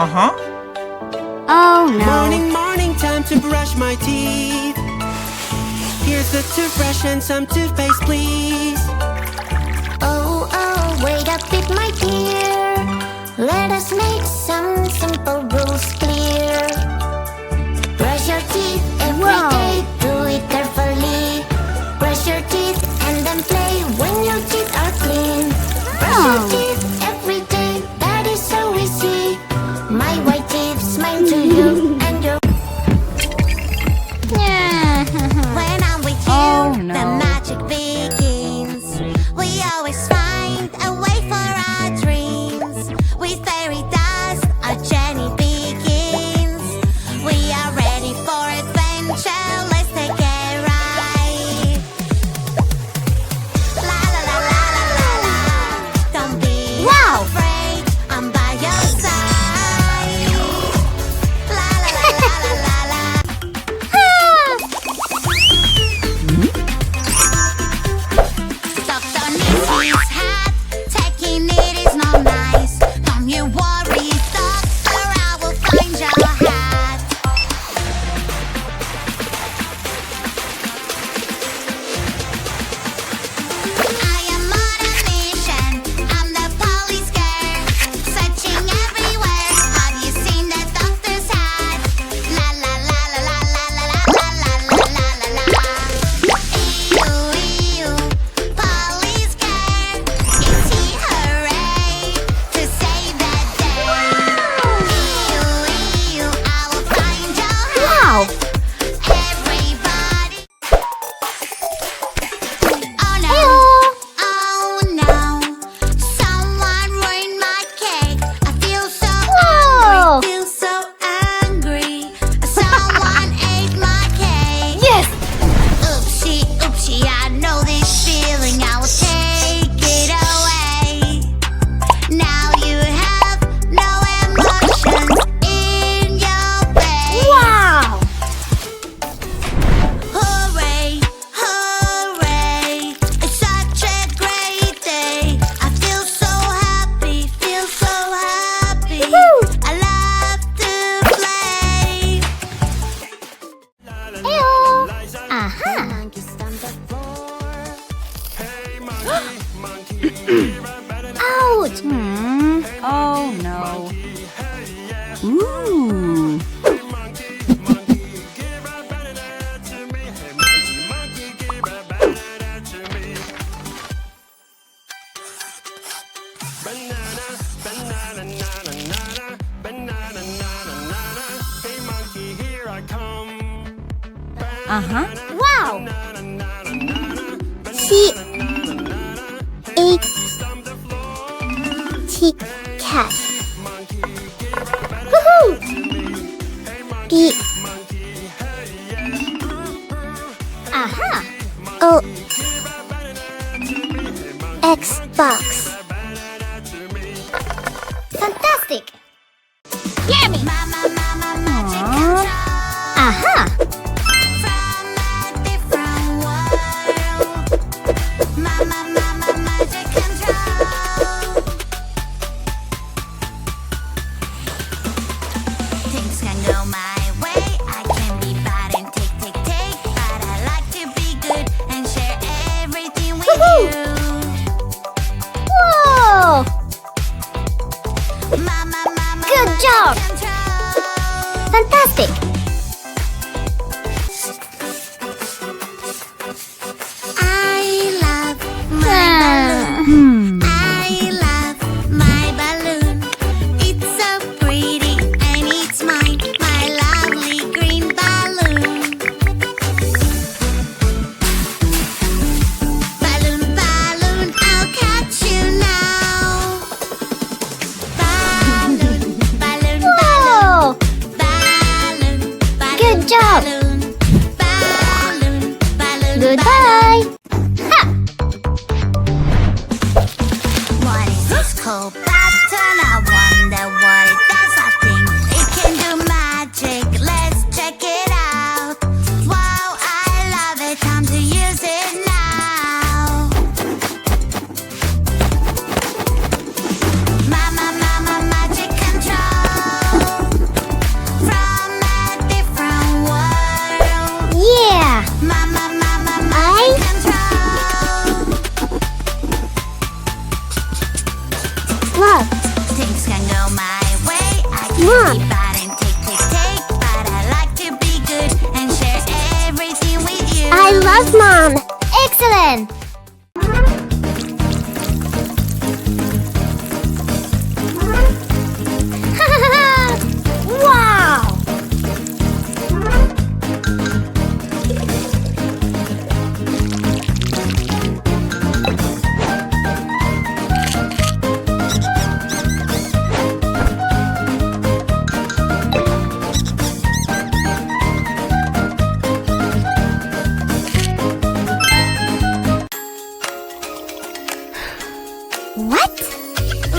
Uh-huh. Oh no. Morning, morning, time to brush my teeth. Here's the toothbrush and some toothpaste, please. Oh, oh, wait a bit, my dear. Let us make some simple rules clear. Brush your teeth every day, do it carefully. Brush your teeth and then play when your teeth are clean. Brush your teeth every day, that is so easy. My white teeth smile to you and your... When I'm with you, the magic begins. We always find a way for our dreams. With fairy dust, our journey begins. We are ready for adventure, let's take a ride. La la la la la la la. Don't be afraid, I'm by your side. La la la la la la la. Doctor needs his hat, taking it is not nice. Don't you worry, doctor, I will find your hat. I am on a mission, I'm the police girl. Searching everywhere, have you seen the doctor's hat? La la la la la la la la la la la la la. Ew, police girl, is he hooray to save the day? Ew, I will find your hat. Everybody. Oh no, someone ruined my cake. I feel so hungry, feel so angry. Someone ate my cake. Yes. Oopsie, oopsie, I know this feeling. I will take it away. Now you have no emotions in your face. Wow. Hooray, hooray, it's such a great day. I feel so happy, feel so happy. I love to play. Aha. Ouch. Oh no. Ooh. Uh-huh. Wow. Cat. Woohoo! B. Aha. O. Xbox. Fantastic. Yummy. Aha. Things can go my way. I can be bad and take, but I like to be good and share everything with you. Whoa! Good job! Fantastic! I love my balloon. I love my balloon. It's so pretty and it's mine, my lovely green balloon. Balloon, balloon, I'll catch you now. Balloon, balloon, Whoa! balloon, balloon, Good job! balloon, balloon, balloon, Goodbye! Ha! What is this cool pattern? I wonder what it does. I think it can do magic. Let's check it out. Wow, I love it. Time to use it now. Mama, mama, magic control. Look. Things can go my way. I can Mom. be bad and take, but I like to be good and share everything with you. I love Mom. Excellent. Wow. What?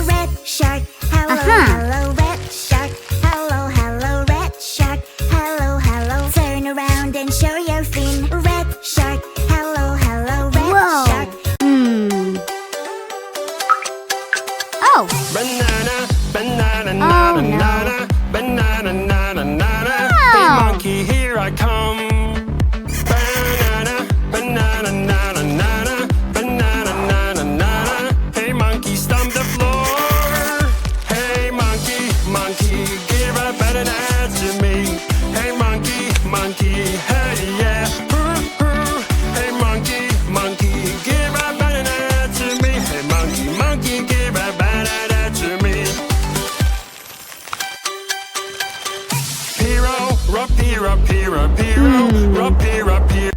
Red shark, hello, hello, red shark. Hello, hello, red shark. Hello, hello. Turn around and show your fin. Red shark, hello, hello, red Whoa. shark. Oh. Banana, banana, Oh, nana, no. nana, banana, nana, nana. Hey Oh. monkey, here I come. Banana, banana, nana, nana, banana, nana, nana. Hey monkey, stomp the floor. Hey monkey, monkey, give a banana to me. Hey monkey, monkey, hey yeah. Hey monkey, monkey, give a banana to me. Hey monkey, monkey, give a banana to me. Piro, rapira, pira, piro, rapira, pira.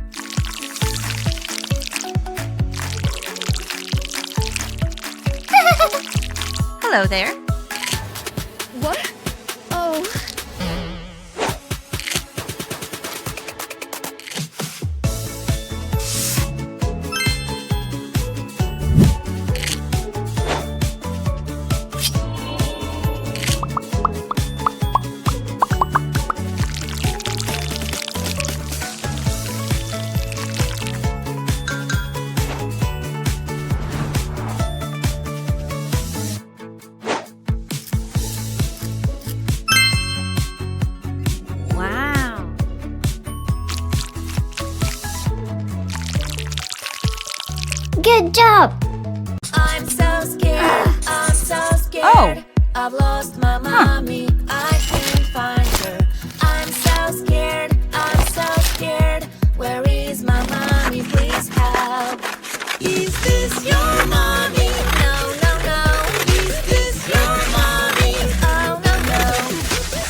Hello there. What? Oh. Wow. Good job. I'm so scared. I'm so scared. Oh. I've lost my mommy. I can't find her. I'm so scared. I'm so scared. Where is my mommy? Please help. Is this your mommy? No, no, no. Is this your mommy? Oh, no, no.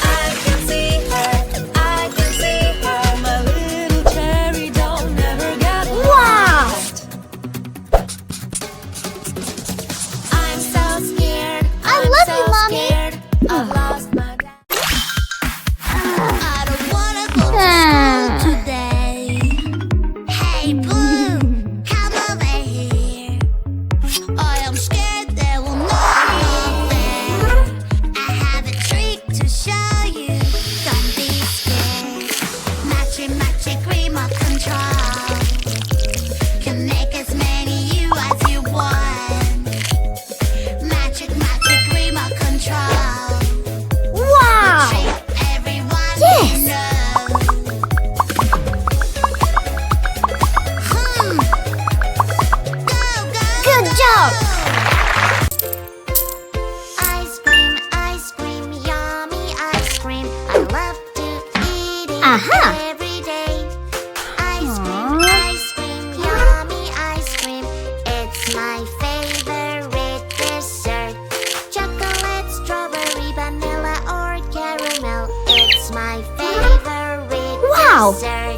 I can see her. I can see her. My little cherry doll never got lost. I'm so scared. I I'm love so you, Mommy. scared. I've lost my dad. I don't wanna go to school today. Hey, Blue, come over here. I am scared there will not be there. I have a trick to show you. Don't be scared. Magic, magic remote control can make as many you as you want. Magic, magic remote control. Wow. Trick everyone Yes. knows. Go, go, Good job. Ice cream, yummy ice cream. I love to eat it Aha. every day. Ice Aw. cream, yummy ice cream. It's my favorite dessert. Chocolate, strawberry, vanilla, or caramel. It's my favorite Wow. dessert.